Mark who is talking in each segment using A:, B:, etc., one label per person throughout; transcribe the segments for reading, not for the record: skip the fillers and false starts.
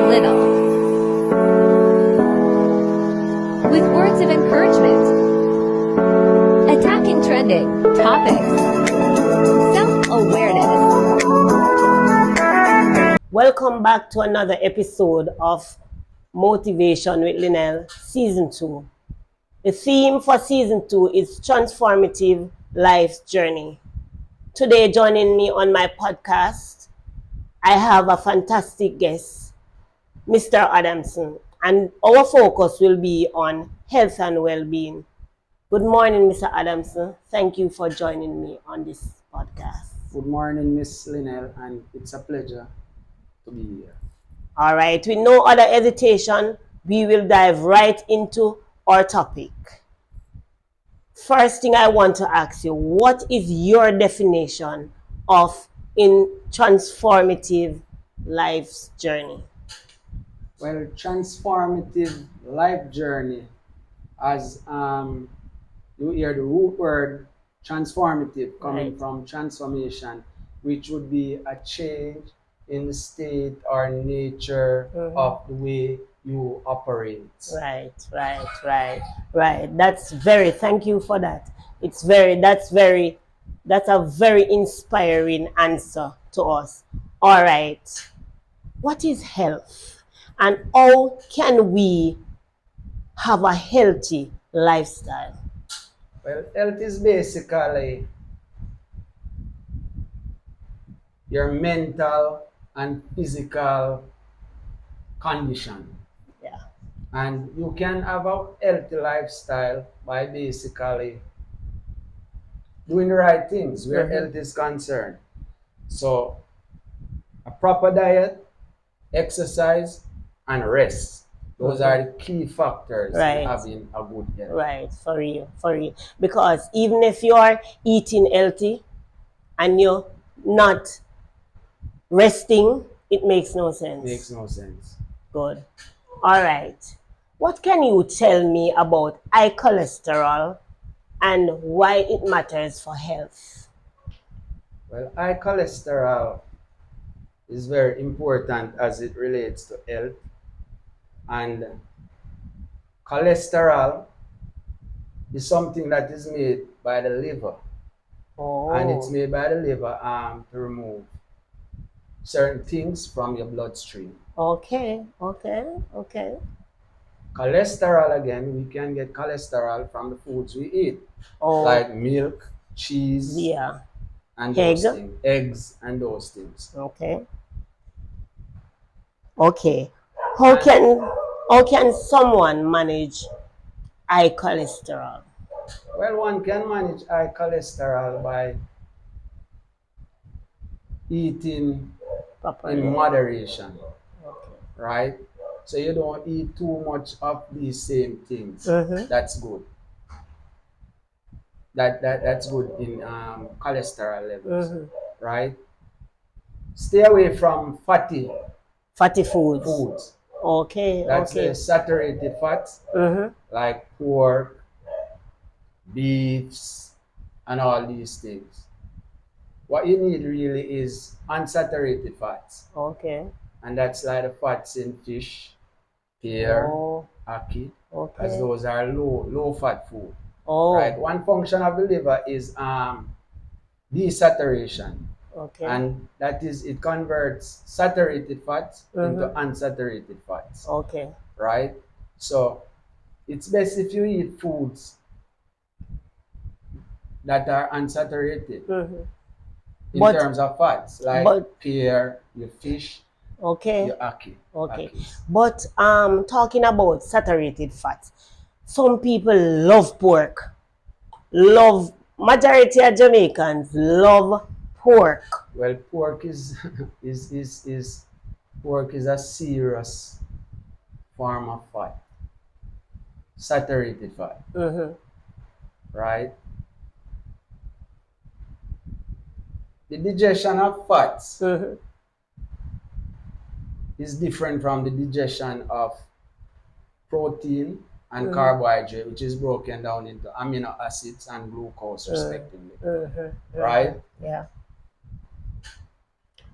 A: little. With words of encouragement, attacking trending topics, self-awareness.
B: Welcome back to another episode of Motivation with Linnell, Season 2. The theme for Season 2 is Transformative Life's Journey. Today, joining me on my podcast, I have a fantastic guest, Mr. Adamson, and our focus will be on health and well-being. Good morning, Mr. Adamson. Thank you for joining me on this podcast.
C: Good morning, Miss Linnell, and it's a pleasure to be here.
B: All right, with no other hesitation, we will dive right into our topic. First thing I want to ask you, what is your definition of in transformative life's journey?
C: Well, transformative life journey, as you hear the root word transformative coming
B: Right.
C: from transformation, which would be a change in the state or nature of the way you operate.
B: Right. Thank you for that. That's a very inspiring answer to us. All right. What is health? And how can we have a healthy lifestyle?
C: Well, health is basically your mental and physical condition.
B: Yeah.
C: And you can have a healthy lifestyle by basically doing the right things where health is concerned. So, a proper diet, exercise, and rest. Those are the key factors
B: Right.
C: in having a good health.
B: Right, for real. Because even if you are eating healthy and you're not resting, it makes no sense.
C: Makes no sense.
B: Good. All right. What can you tell me about high cholesterol and why it matters for health?
C: Well, high cholesterol is very important as it relates to health. And cholesterol is something that is made by the liver.
B: Oh.
C: And it's made by the liver to remove certain things from your bloodstream.
B: Okay.
C: Cholesterol, again, we can get cholesterol from the foods we eat,
B: Oh,
C: like milk, cheese,
B: yeah.
C: and those
B: Egg.
C: things, eggs, and those things.
B: Okay. How can someone manage high cholesterol?
C: Well, one can manage high cholesterol by eating
B: Properly.
C: in moderation,
B: Okay.
C: right? So you don't eat too much of these same things. That's good. That's good in cholesterol levels, right? Stay away from fatty
B: foods.
C: foods.
B: Okay.
C: That's the saturated fats like pork, beefs, and all these things. What you need really is unsaturated fats,
B: Okay.
C: and that's like the fats in fish, pear,
B: Oh,
C: ackee,
B: okay.
C: as those are low fat food.
B: Oh,
C: Right. One function of the liver is desaturation,
B: okay.
C: and that is it converts saturated fats into unsaturated fats.
B: Okay.
C: Right. So it's best if you eat foods that are unsaturated in
B: But-
C: terms of fats, like
B: but-
C: pear, your fish,
B: Okay.
C: your ackee.
B: Okay.
C: Ackees.
B: But talking about saturated fats, some people love pork. Majority of Jamaicans love pork.
C: Well, pork is pork is a serious form of fat, saturated fat, right? The digestion of fats is different from the digestion of protein and carbohydrate, which is broken down into amino acids and glucose respectively, right?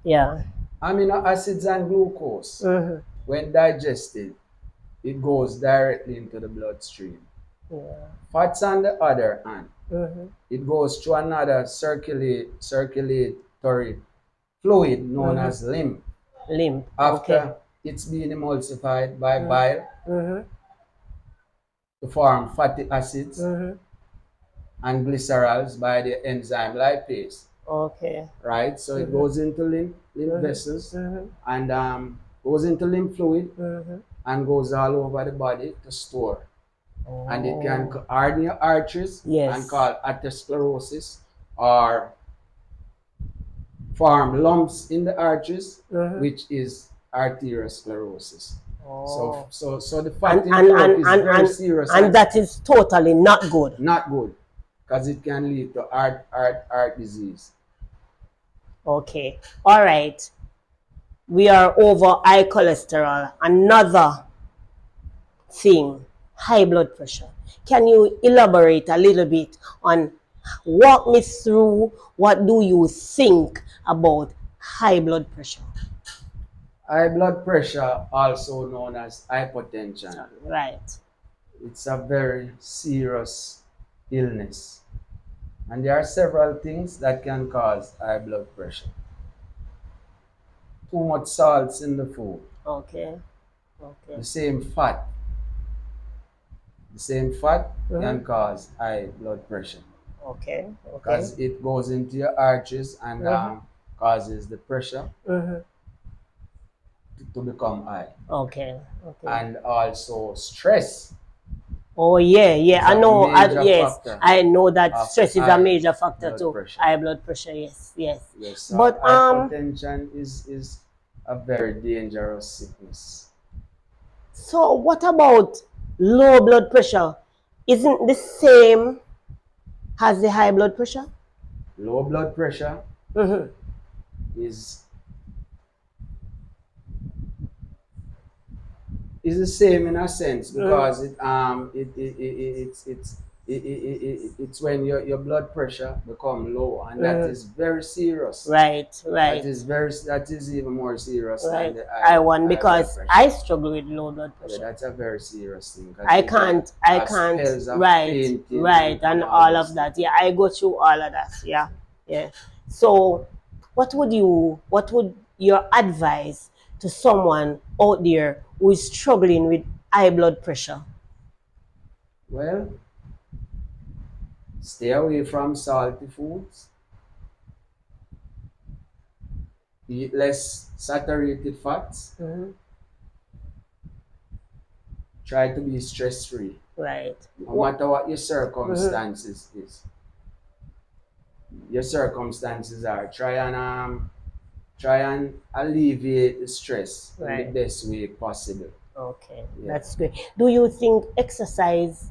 B: Yeah.
C: Amino acids and glucose when digested, it goes directly into the bloodstream.
B: Yeah.
C: Fats, on the other hand,
B: Mm-hmm.
C: it goes through another circulatory fluid known
B: Mm-hmm.
C: as lymph.
B: Limp. Okay.
C: After it's been emulsified by
B: Mm-hmm.
C: bile
B: Mm-hmm.
C: to form fatty acids
B: Mm-hmm.
C: and glycerols by the enzyme lipase,
B: Okay.
C: right? So it
B: Mm-hmm.
C: goes into lymph vessels
B: Mm-hmm.
C: and goes into lymph fluid
B: Mm-hmm.
C: and goes all over the body to store. And it can
B: Oh.
C: harden your arteries and
B: Yes.
C: cause atherosclerosis or form lumps in the arteries,
B: Mm-hmm.
C: which is arteriosclerosis.
B: Oh.
C: So the
B: And
C: fat in
B: and
C: pork
B: and
C: is
B: and
C: very
B: and
C: serious
B: and
C: and
B: that is totally not good.
C: not good because it can lead to heart disease.
B: Okay. All right. We are over high cholesterol. Another thing, high blood pressure. Can you elaborate a little bit on, walk me through, what do you think about high blood pressure?
C: High blood pressure, also known as hypertension,
B: Right.
C: it's a very serious illness. And there are several things that can cause high blood pressure. Too much salts in the food,
B: Okay. Okay.
C: the same fat, can cause high blood pressure
B: Okay. Okay.
C: because it goes into your arteries and
B: Mhm.
C: causes the pressure
B: Mhm.
C: to become high.
B: Okay. Okay.
C: And also stress
B: Oh yeah, yeah.
C: is
B: I
C: a
B: know.
C: major
B: Yes,
C: factor
B: I know that
C: of
B: stress is a
C: high
B: major factor
C: blood
B: too.
C: pressure.
B: High blood pressure. Yes. Yes.
C: Yes, so
B: But
C: hypertension is a very dangerous sickness.
B: so what about low blood pressure? Isn't the same as the high blood pressure?
C: Low blood pressure
B: Mm-hmm.
C: is is the same in a sense because it's when your blood pressure become low and that is very serious.
B: Right. Right.
C: That is even more serious than
B: Right.
C: the
B: I won
C: high blood
B: because
C: pressure.
B: I struggle with low blood
C: Yeah,
B: pressure.
C: that's a very serious thing because
B: I
C: you can
B: can't,
C: have spells of
B: right,
C: fainting
B: right, and
C: all
B: all
C: those
B: of that.
C: things.
B: Yeah, I go through all of that. Yeah, yeah. So, what would your advice to someone out there who is struggling with high blood pressure?
C: Well, stay away from salty foods, eat less saturated fats,
B: Mhm.
C: try to be stress free,
B: Right.
C: no matter what your
B: Mhm.
C: circumstances is. Your circumstances are try and alleviate the stress in the
B: Right.
C: best way possible.
B: Okay,
C: Yeah.
B: that's great. Do you think exercise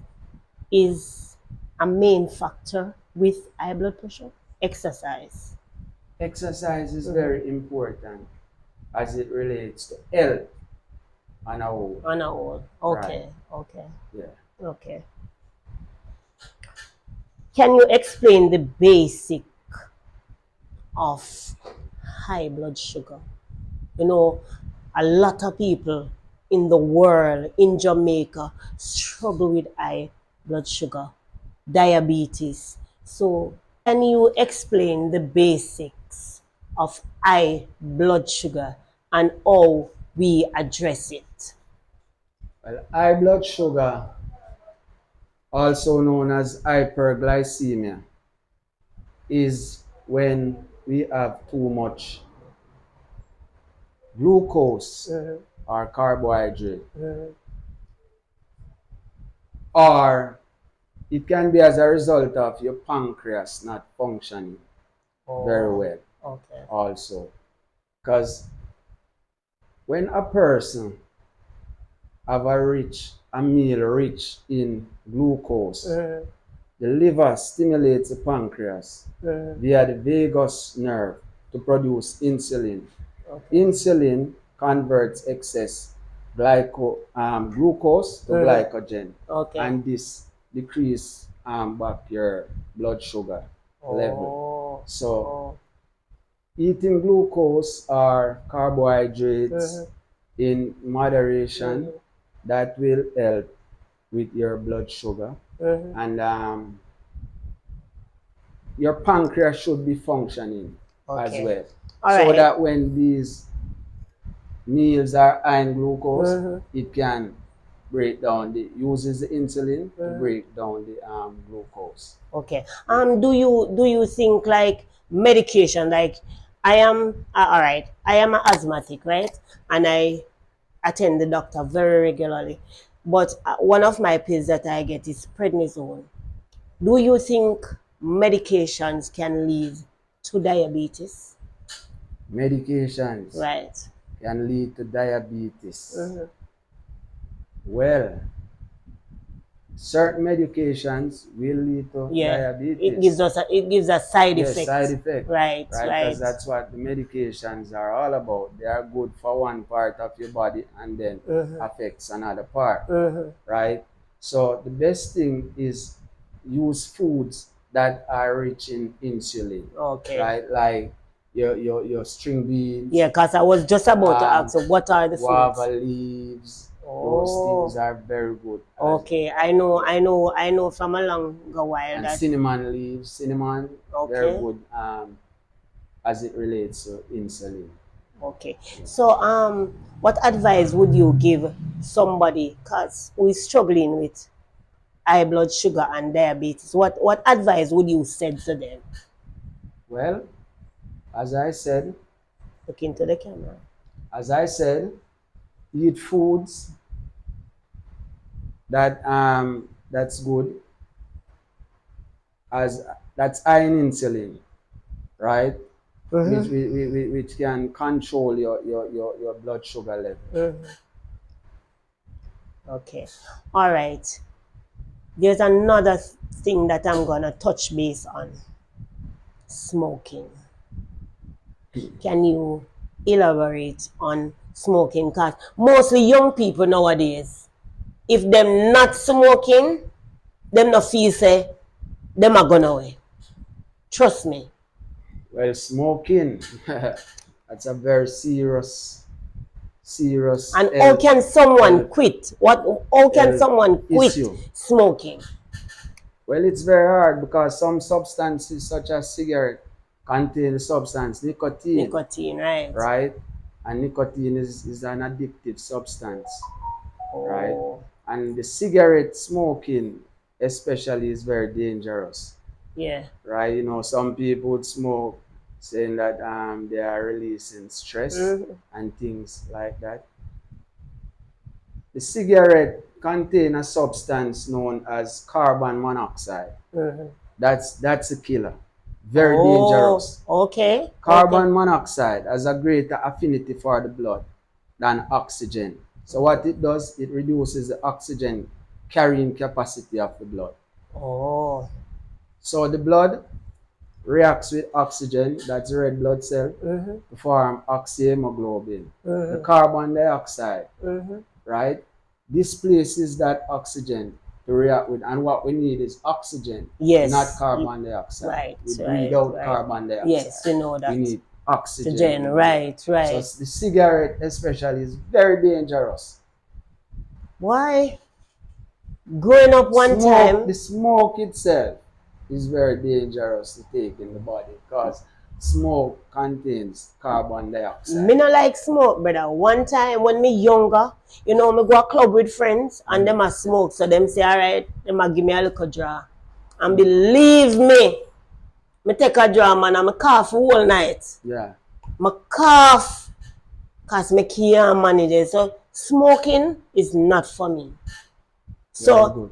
B: is a main factor with high blood pressure? Exercise.
C: Exercise is
B: Mhm.
C: very important as it relates to health on a whole.
B: On a whole.
C: Right.
B: Okay, okay,
C: Yeah.
B: okay. Can you explain the basic of high blood sugar? You know, a lot of people in the world, in Jamaica, struggle with high blood sugar, diabetes. So, can you explain the basics of high blood sugar and how we address it?
C: Well, high blood sugar, also known as hyperglycemia, is when we have too much glucose
B: Mhm,
C: or carbohydrate,
B: mhm.
C: or it can be as a result of your pancreas not functioning very
B: Oh,
C: well,
B: okay.
C: also. Because when a person have a meal rich in glucose,
B: Mhm,
C: the liver stimulates the pancreas
B: mhm.
C: via the vagus nerve to produce insulin.
B: Okay.
C: Insulin converts excess glucose to
B: Mhm.
C: glycogen,
B: Okay.
C: and this decrease back your blood sugar level.
B: Oh,
C: So
B: oh.
C: eating glucose or carbohydrates
B: Mhm.
C: in moderation. That will help with your blood sugar. And your pancreas should be functioning as
B: Okay.
C: well.
B: All
C: So
B: right.
C: that when these meals are high in glucose, it can break down uses the insulin to break down the glucose.
B: Okay. Do you think like medication, like I am all right, I am an asthmatic, right? And I attend the doctor very regularly. But one of my pills that I get is prednisone. Do you think medications can lead to diabetes?
C: Medications
B: Right.
C: can lead to diabetes. Well, certain medications will lead to
B: Yeah.
C: diabetes.
B: It gives a side
C: Yes,
B: effect.
C: side effect.
B: Right.
C: Right,
B: Right.
C: because that's what the medications are all about. They are good for one part of your body and then affects another part. Right? So the best thing is use foods that are rich in insulin.
B: Okay.
C: Right? Like your string beans,
B: Yeah, because I was just about to ask you, what are the
C: guava
B: foods?
C: leaves.
B: Oh.
C: Those things are very good.
B: Okay, I know from a longer while
C: And
B: that.
C: cinnamon leaves, cinnamon, very
B: Okay.
C: good as it relates to insulin.
B: Okay. So what advice would you give somebody who is struggling with high blood sugar and diabetes? What advice would you say to them?
C: Well, as I said,
B: Look into the camera.
C: eat foods that's good, as that's high in insulin, right? Which can control your blood sugar level.
B: Okay. All right. There's another thing that I'm gonna touch base on. Smoking. Can you elaborate on smoking? Because mostly young people nowadays, if them not smoking, them not feel say them are gone away. Trust me.
C: Well, smoking, that's a very serious.
B: And how can someone quit? How can someone quit
C: issue.
B: smoking?
C: Well, it's very hard because some substances, such as cigarette, contain the substance nicotine.
B: Nicotine, right?
C: Right? And nicotine is an addictive substance. Right? And the cigarette smoking, especially, is very dangerous.
B: Yeah.
C: Right? You know, some people would smoke saying that they are releasing stress and things like that. The cigarette contains a substance known as carbon monoxide. That's a killer. Very dangerous.
B: Okay.
C: Carbon monoxide has a greater affinity for the blood than oxygen. So what it does, it reduces the oxygen carrying capacity of the blood.
B: Oh.
C: So the blood reacts with oxygen, that's the red blood cell, to form oxyhemoglobin. The carbon dioxide, right, displaces that oxygen to react with, and what we need is oxygen, not carbon dioxide.
B: Right.
C: We breathe out carbon dioxide.
B: Yes, we know that.
C: We need oxygen.
B: Right.
C: So the cigarette especially is very dangerous.
B: Why? Growing up one time,
C: the smoke itself is very dangerous to take in the body because smoke contains carbon dioxide.
B: me no like smoke, brother. One time when me younger, me go a club with friends and them a smoke. So them say, all right, them a give me a little draw. And believe me take a draw, man, and me cough all night.
C: Yeah.
B: Me cough because me can't manage it. So smoking is not for me. So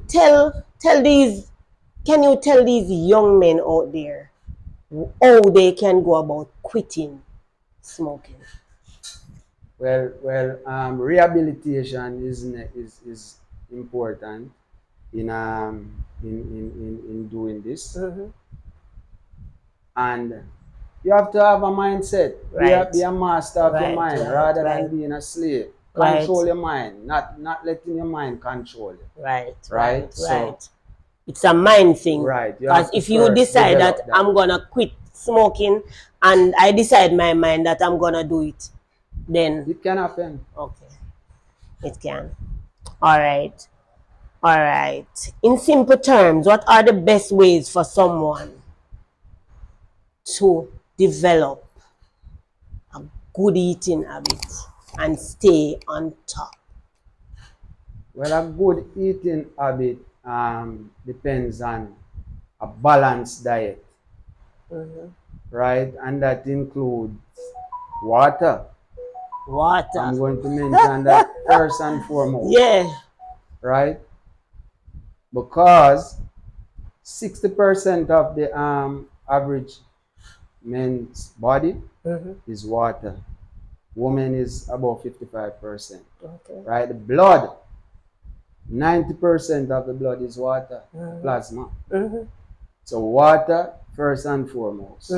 B: can you tell these young men out there how they can go about quitting smoking?
C: Well, rehabilitation is important in doing this, and you have to have a mindset.
B: Right.
C: Be a master of your mind rather than
B: right.
C: being a slave.
B: Right.
C: Control your mind, not letting your mind control you.
B: Right.
C: So,
B: it's a mind thing.
C: Right.
B: Because if you decide that I'm gonna quit smoking and I decide my mind that I'm gonna do it, then
C: it can happen.
B: okay. It can. All right. All right. In simple terms, what are the best ways for someone to develop a good eating habit and stay on top?
C: Well, a good eating habit depends on a balanced diet, right? And that includes water.
B: Water.
C: I'm going to mention that first and foremost,
B: Yeah.
C: right? Because 60% of the average man's body is water. Woman is about 55%,
B: Okay.
C: right? The blood, 90% of the blood is water, plasma. So water, first and foremost,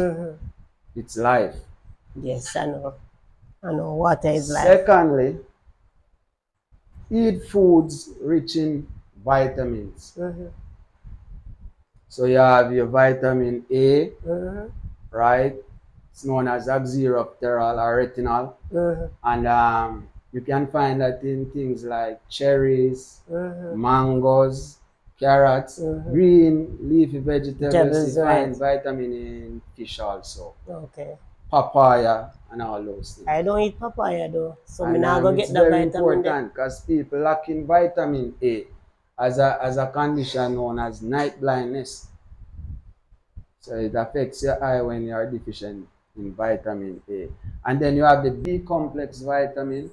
C: it's life.
B: Yes, I know. I know. Water is life.
C: Secondly, eat foods rich in vitamins. So you have your vitamin A, right? It's known as oxyropteral or retinol. And you can find that in things like cherries, mangoes, carrots, green leafy vegetables. You find vitamin in fish also.
B: Okay.
C: Papaya and all those things.
B: I don't eat papaya though, so I'm
C: And
B: not gonna
C: it's
B: get the
C: very
B: vitamin.
C: important because people lacking vitamin A as a condition known as night blindness. So it affects your eye when you are deficient in vitamin A. And then you have the B complex vitamin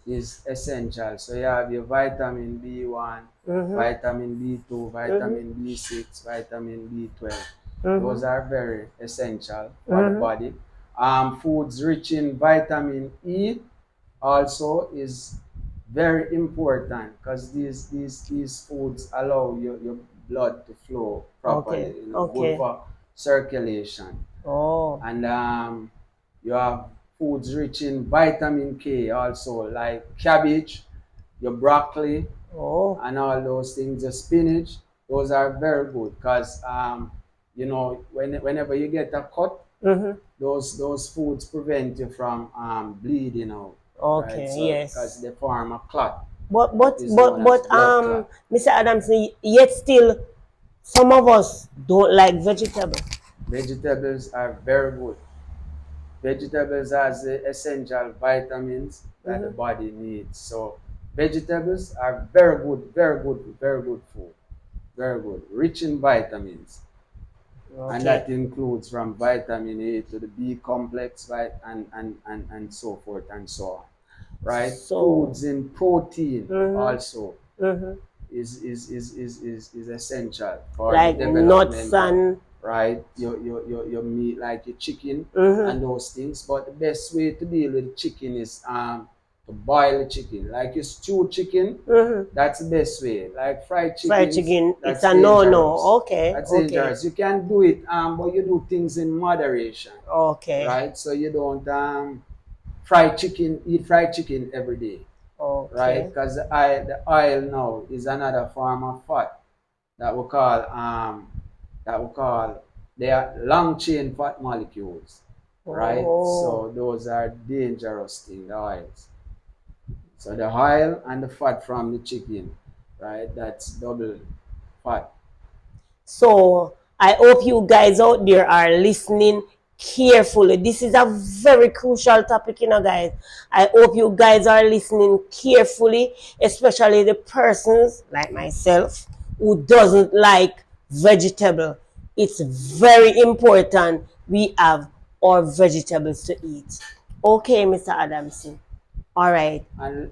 C: is essential. So you have your vitamin B1, vitamin B2, vitamin B6, vitamin B12. Those are very essential for the body. Foods rich in vitamin E also is very important because these foods allow your blood to flow properly.
B: Okay.
C: Good for circulation.
B: Oh.
C: And you have foods rich in vitamin K also, like cabbage, your broccoli, and all those things, the spinach. Those are very good because whenever you get a cut, those foods prevent you from bleeding out.
B: Okay.
C: Right? So,
B: Yes.
C: Because they form a clot.
B: But
C: Clot.
B: Mr. Adamson, yet still some of us don't like vegetables.
C: Vegetables are very good. Vegetables has the essential vitamins that the body needs. So vegetables are very good, very good, very good food. Very good. Rich in vitamins.
B: Okay.
C: And that includes from vitamin A to the B complex, right? And so forth and so on. Right?
B: So,
C: foods in protein also is essential for
B: like
C: the development
B: nuts and
C: right? Your meat, like your chicken and those things. But the best way to deal with chicken is to boil the chicken. Like you stew chicken, that's the best way. Like fried chicken,
B: it's a no. Okay.
C: That's dangerous. You can do it, but you do things in moderation.
B: Okay.
C: Right? So you don't eat fried chicken every day.
B: Okay.
C: Right? Because the oil now is another form of fat that we call they are long chain fat molecules, right? So those are dangerous things, the oils. So the oil and the fat from the chicken, right? That's double fat.
B: So I hope you guys out there are listening carefully. This is a very crucial topic, guys. I hope you guys are listening carefully, especially the persons like myself who doesn't like vegetable. It's very important we have our vegetables to eat. Okay, Mr. Adamson. All right.
C: And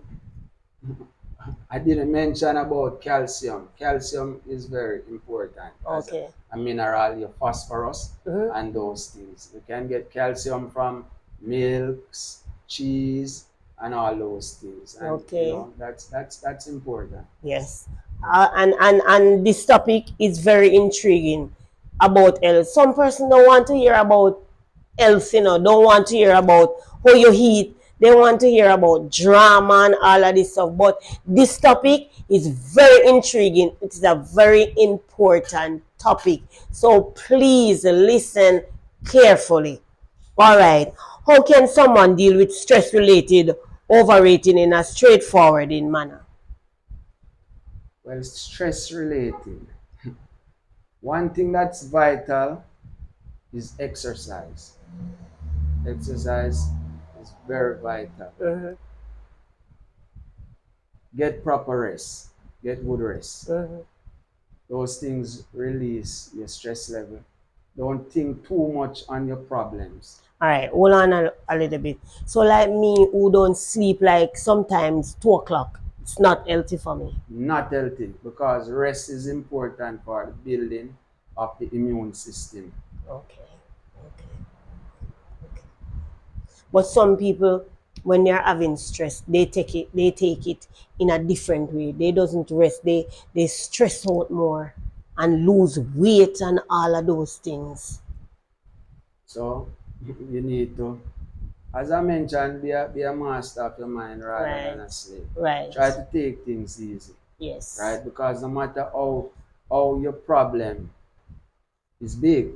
C: I didn't mention about calcium. Calcium is very important.
B: Okay.
C: A mineral, your phosphorus, and those things. You can get calcium from milks, cheese, and all those things. And,
B: okay.
C: That's important.
B: Yes. And this topic is very intriguing about health. Some person don't want to hear about health, don't want to hear about how you eat. They want to hear about drama and all of this stuff. But this topic is very intriguing. It is a very important topic. So please listen carefully. All right. How can someone deal with stress-related overrating in a straightforward manner?
C: Well, stress related. One thing that's vital is exercise. Exercise is very vital.
B: Mhm,
C: Get proper rest. Get good rest.
B: mhm.
C: Those things release your stress level. Don't think too much on your problems.
B: All right, hold on a little bit. So, like me, who don't sleep like sometimes 2 o'clock, it's not healthy for me.
C: Not healthy because rest is important for the building of the immune system.
B: Okay, okay, okay. But some people, when they're having stress, they take it in a different way. They doesn't rest. They stress out more and lose weight and all of those things.
C: So you need to, as I mentioned, be a master of your mind rather than a
B: Right,
C: slave.
B: right.
C: Try to take things easy,
B: Yes.
C: right? Because no matter how your problem is big,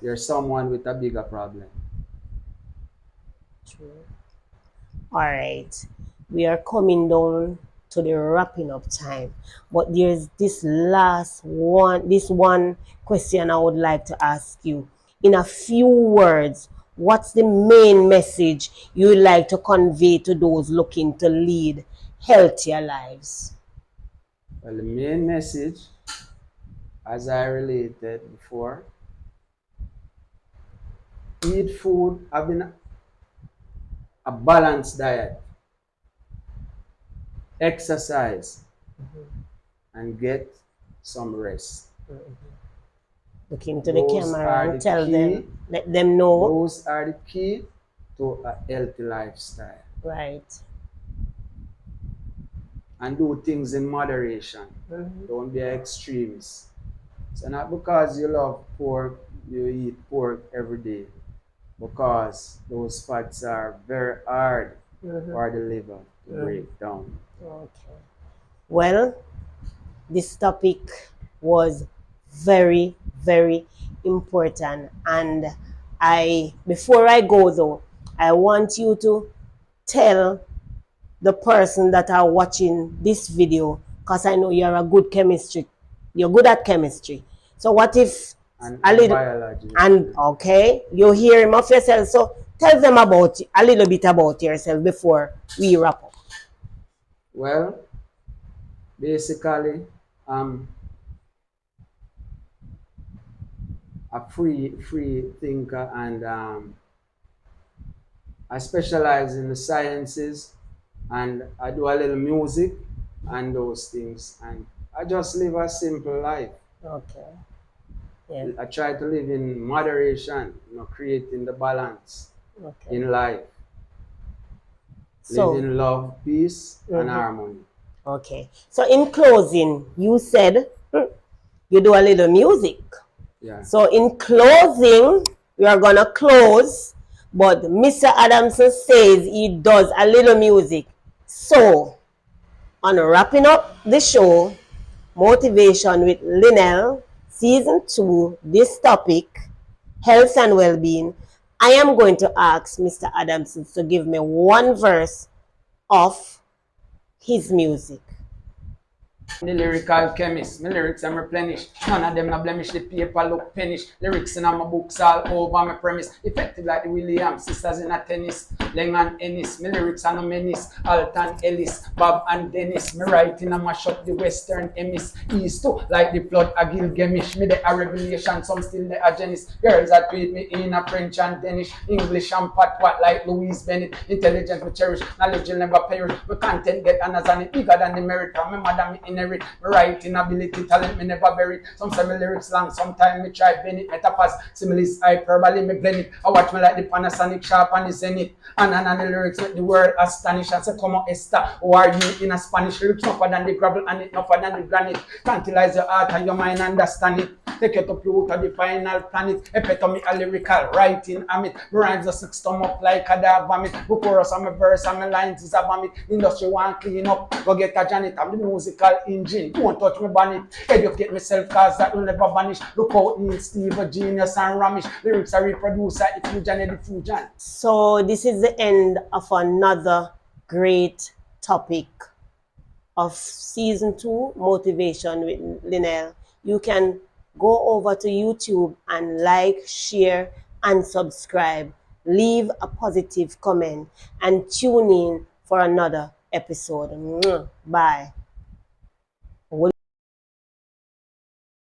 C: there's someone with a bigger problem.
B: True. All right. We are coming down to the wrapping up time. But there's this one question I would like to ask you. In a few words, what's the main message you would like to convey to those looking to lead healthier lives?
C: Well, the main message, as I related before, eat food, having a balanced diet, exercise, and get some rest.
B: Look into the
C: Those
B: camera
C: are
B: and
C: the
B: tell
C: key.
B: them, let them know.
C: Those are the key to a healthy lifestyle.
B: Right.
C: And do things in moderation. Don't be an extremist. So not because you love pork, you eat pork every day. Because those fats are very hard for the liver to break down.
B: Okay. Well, this topic was very, very important. And before I go though, I want you to tell the person that are watching this video, because I know you're good at chemistry. So what if
C: And
B: a little,
C: biology.
B: and okay, you hear him of yourself. So tell them about a little bit about yourself before we wrap up.
C: Well, basically, I'm a free thinker, and I specialize in the sciences, and I do a little music and those things, and I just live a simple life.
B: Okay. Yeah.
C: I try to live in moderation, creating the balance
B: Okay.
C: in life.
B: So
C: Live in love, peace, and harmony.
B: okay. So in closing, you said you do a little music.
C: Yeah.
B: So in closing, we are gonna close, but Mr. Adamson says he does a little music. So on wrapping up the show, Motivation with Linnell, Season 2, this topic, health and well-being, I am going to ask Mr. Adamson to give me one verse of his music.
C: The lyrical chemist, my lyrics are replenished. None of them not blemish, the paper look pennish. Lyrics in my books all over my premise. Effective like the Williams, sisters in a tennis. Leng and Ennis, my lyrics are no menace. Alton Ellis, Bob and Dennis. Me writing and mash up the Western Emis. East too, like the flood a Gilgamish. Me the a revelation, some still the a Genis. Girls that tweet me in a French and Danish. English and patwat like Louise Bennett. Intelligence we cherish, knowledge will never perish. My content get honors and it bigger than the merit. From my mother me inherit. Writing ability, talent me never bury. Some say me lyrics long, sometimes me try bend it. Metaphors, similes, hyperbole me blend it. I watch me like the Panasonic sharp and the Zenith. And the lyrics make the world astonish. And say, come on, Esther, who are you in a Spanish? Lyrics tougher than the gravel and it tougher than the granite. Tantalize your heart and your mind, understand it. Take it to Pluto, the final planet. Epitome a lyrical writing, amit. Rhymes a six thumb up like a dog vomit. Book chorus and my verse and my lines is a vomit. Industry want clean up, go get a Janet. I'm the musical engine. Don't touch me bonnet. Educate myself cause that will never vanish. Look out Neil, Steve, Genius and Ramish. Lyrics are reproducer, if you Janet the Fujan.
B: So this is the end of another great topic of season 2, Motivation with Linnell. You can go over to YouTube and like, share, and subscribe. Leave a positive comment and tune in for another episode. Bye.